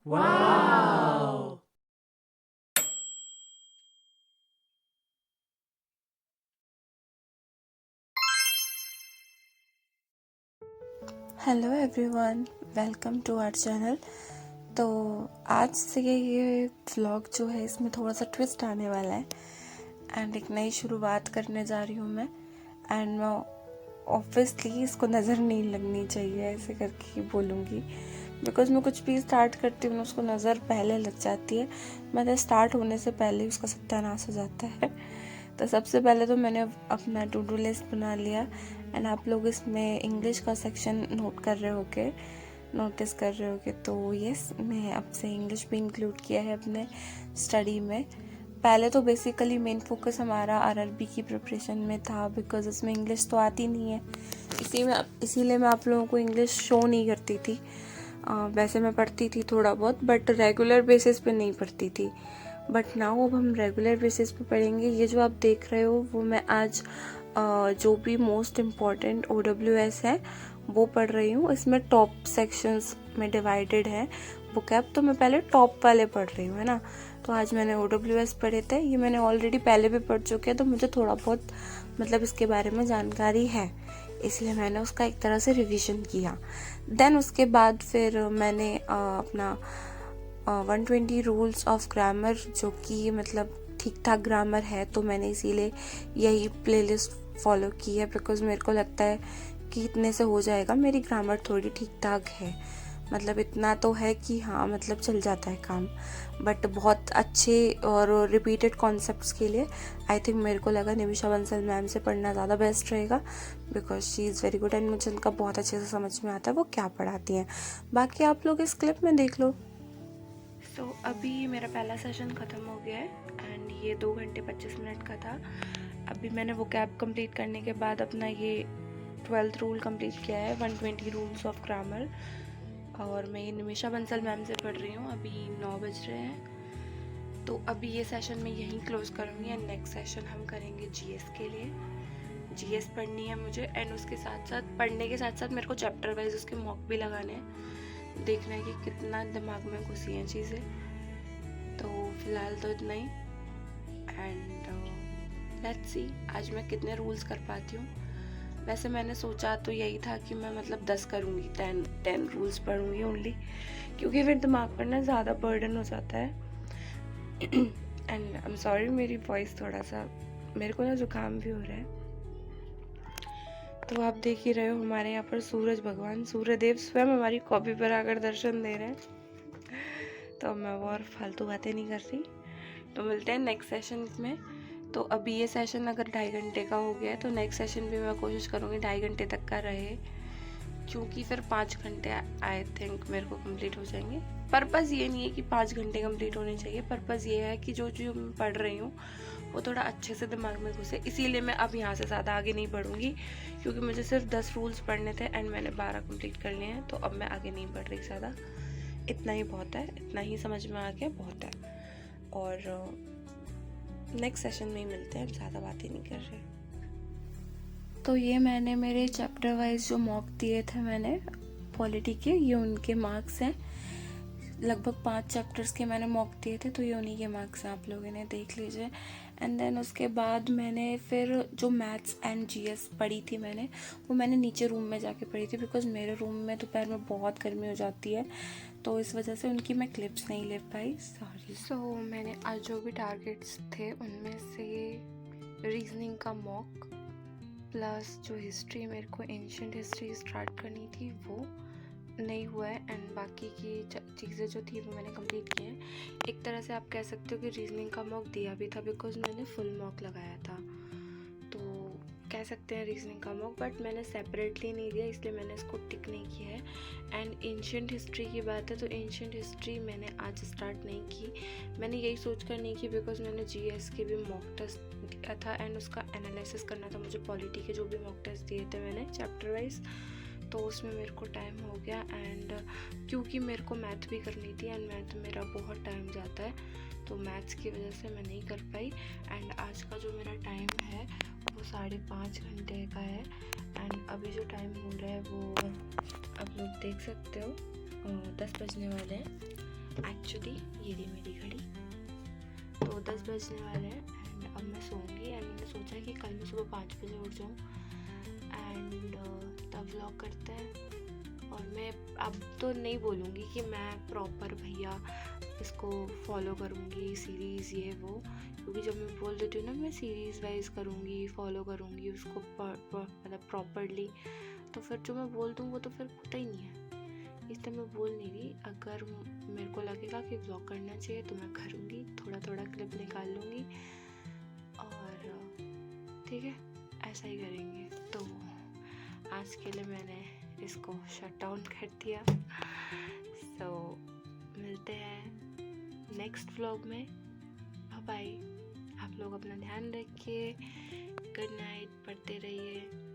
Wow! Hello everyone, welcome to our channel. तो आज से ये व्लॉग जो है इसमें थोड़ा सा ट्विस्ट आने वाला है एंड एक नई शुरुआत करने जा रही हूँ मैं। एंड मैं ऑब्वियसली इसको नज़र नहीं लगनी चाहिए ऐसे करके ही बोलूँगी, बिकॉज मैं कुछ भी स्टार्ट करती हूँ उसको नज़र पहले लग जाती है, मतलब स्टार्ट होने से पहले ही उसका सत्यानाश हो जाता है। तो सबसे पहले तो मैंने अपना टू डू लिस्ट बना लिया एंड आप लोग इसमें इंग्लिश का सेक्शन नोटिस कर रहे होगे। तो यस, मैं अब से इंग्लिश भी इंक्लूड किया है अपने स्टडी में। पहले तो बेसिकली मेन फोकस हमारा आरआरबी की प्रिपरेशन में था, बिकॉज इसमें इंग्लिश तो आती नहीं है, इसीलिए मैं आप लोगों को इंग्लिश शो नहीं करती थी। वैसे मैं पढ़ती थी थोड़ा बहुत, बट रेगुलर बेसिस पे नहीं पढ़ती थी। बट नाउ अब हम रेगुलर बेसिस पे पढ़ेंगे। ये जो आप देख रहे हो वो मैं आज जो भी मोस्ट इम्पॉर्टेंट OWS है वो पढ़ रही हूँ। इसमें टॉप सेक्शंस में डिवाइडेड है बुकैप, तो मैं पहले टॉप वाले पढ़ रही हूँ, है ना। तो आज मैंने OWS पढ़े थे, ये मैंने ऑलरेडी पहले भी पढ़ चुके हैं, तो मुझे थोड़ा बहुत मतलब इसके बारे में जानकारी है, इसलिए मैंने उसका एक तरह से रिवीजन किया। देन उसके बाद फिर मैंने अपना 120 रूल्स ऑफ ग्रामर, जो कि मतलब ठीक ठाक ग्रामर है, तो मैंने इसीलिए यही प्लेलिस्ट फॉलो की है, बिकॉज मेरे को लगता है कि इतने से हो जाएगा। मेरी ग्रामर थोड़ी ठीक ठाक है, मतलब इतना तो है कि हाँ मतलब चल जाता है काम, बट बहुत अच्छे और रिपीटेड कॉन्सेप्ट्स के लिए आई थिंक मेरे को लगा निमिषा बंसल मैम से पढ़ना ज़्यादा बेस्ट रहेगा, because she is very good and मुझे उनका बहुत अच्छे से समझ में आता है वो क्या पढ़ाती हैं। बाकी आप लोग इस क्लिप में देख लो। सो अभी मेरा पहला सेशन ख़त्म हो गया है एंड ये 2 घंटे 25 मिनट का था। अभी मैंने वो कैब कंप्लीट करने के बाद अपना ये 12th रूल कंप्लीट किया है, 120 रूल्स ऑफ ग्रामर, और मैं ये निमिषा बंसल मैम से पढ़ रही हूँ। अभी 9 बज रहे हैं, तो अभी ये सेशन मैं यहीं क्लोज़ करूँगी एंड नेक्स्ट सेशन हम करेंगे GS के लिए। GS पढ़नी है मुझे एंड उसके साथ साथ पढ़ने के साथ साथ मेरे को चैप्टर वाइज उसके मॉक भी लगाने हैं, देखना है कि कितना दिमाग में घुसी हैं चीज़ें। तो फिलहाल तो इतना ही एंड लेट्स सी आज मैं कितने रूल्स कर पाती हूँ। वैसे मैंने सोचा तो यही था कि मैं मतलब 10 करूँगी, 10 रूल्स पढ़ूँगी ओनली, क्योंकि फिर दिमाग पर ना ज़्यादा बर्डन हो जाता है। एंड आई एम सॉरी, मेरी वॉइस थोड़ा सा, मेरे को ना जुकाम भी हो रहा है। तो आप देख ही रहे हो हमारे यहाँ पर सूरज भगवान, सूर्यदेव स्वयं हमारी कॉपी पर आकर दर्शन दे रहे हैं। तो मैं वो और फालतू बातें नहीं कर रही, तो मिलते हैं नेक्स्ट सेशन में। तो अभी ये सेशन अगर 2.5 घंटे का हो गया है, तो नेक्स्ट सेशन भी मैं कोशिश करूँगी 2.5 घंटे तक का रहे, क्योंकि फिर 5 घंटे आई थिंक मेरे को कंप्लीट हो जाएंगे। पर्पज़ ये नहीं है कि 5 घंटे कंप्लीट होने चाहिए, पर्पज़ ये है कि जो जो मैं पढ़ रही हूँ वो थोड़ा अच्छे से दिमाग में घुसे, इसीलिए मैं अब यहाँ से ज़्यादा आगे नहीं बढ़ूँगी, क्योंकि मुझे सिर्फ 10 रूल्स पढ़ने थे एंड मैंने 12 कंप्लीट कर लिए हैं, तो अब मैं आगे नहीं बढ़ रही ज़्यादा। इतना ही बहुत है, इतना ही समझ में आ गया बहुत है, और नेक्स्ट सेशन में ही मिलते हैं, ज़्यादा बातें नहीं कर रहे। तो ये मैंने मेरे चैप्टर वाइज जो मॉक दिए थे मैंने पॉलिटी के, ये उनके मार्क्स हैं। लगभग 5 चैप्टर्स के मैंने मॉक दिए थे, तो ये उन्हीं के मार्क्स हैं, आप लोगों ने देख लीजिए। एंड देन उसके बाद मैंने फिर जो मैथ्स एंड GS पढ़ी थी मैंने, वो मैंने नीचे रूम में जाके पढ़ी थी, बिकॉज मेरे रूम में दोपहर में बहुत गर्मी हो जाती है, तो इस वजह से उनकी मैं क्लिप्स नहीं ले पाई, सॉरी। सो मैंने आज जो भी टारगेट्स थे उनमें से रीजनिंग का मॉक प्लस जो हिस्ट्री, मेरे को एंशिएंट हिस्ट्री स्टार्ट करनी थी वो नहीं हुआ है, एंड बाकी की चीज़ें जो थी वो मैंने कंप्लीट की हैं। एक तरह से आप कह सकते हो कि रीजनिंग का मॉक दिया भी था, बिकॉज मैंने फुल मॉक लगाया था, तो कह सकते हैं रीजनिंग का मॉक, बट मैंने सेपरेटली नहीं दिया, इसलिए मैंने इसको टिक नहीं किया है। एंड एंशिएंट हिस्ट्री की बात है, तो एंशिएंट हिस्ट्री मैंने आज स्टार्ट नहीं की, मैंने यही सोच कर नहीं की बिकॉज मैंने GS के भी मॉक टेस्ट दिया था एंड उसका एनालिसिस करना था मुझे। पॉलिटी के जो भी मॉक टेस्ट दिए थे मैंने चैप्टर वाइज, तो उसमें मेरे को टाइम हो गया, एंड क्योंकि मेरे को मैथ भी करनी थी एंड मैथ मेरा बहुत टाइम जाता है, तो मैथ्स की वजह से मैं नहीं कर पाई। एंड आज का जो मेरा टाइम है वो 5.5 घंटे का है, एंड अभी जो टाइम हो रहा है वो आप लोग देख सकते हो, 10 बजने वाले हैं। एक्चुअली ये रही मेरी घड़ी, तो 10 बजने वाले हैं एंड अब मैं सोऊंगी। एंड मैंने सोचा है कि कल मैं सुबह 5 बजे उठ जाऊँ एंड तब व्लॉग करते हैं। और मैं अब तो नहीं बोलूँगी कि मैं प्रॉपर भैया इसको फॉलो करूँगी सीरीज़ ये वो, क्योंकि जब मैं बोल देती हूँ ना मैं सीरीज़ वाइज करूँगी, फॉलो करूँगी उसको मतलब प्रॉपरली, तो फिर जो मैं बोल दूँ वो तो फिर होता ही नहीं है। इसलिए मैं बोल नहीं रही। अगर मेरे को लगेगा कि व्लॉग करना चाहिए तो मैं करूँगी, थोड़ा थोड़ा क्लिप निकाल लूँगी और ठीक है ऐसा ही करेंगे। तो आज के लिए मैंने इसको शट डाउन कर दिया। सो मिलते हैं नेक्स्ट व्लॉग में। Bye bye. आप लोग अपना ध्यान रखिए। Good night. पढ़ते रहिए।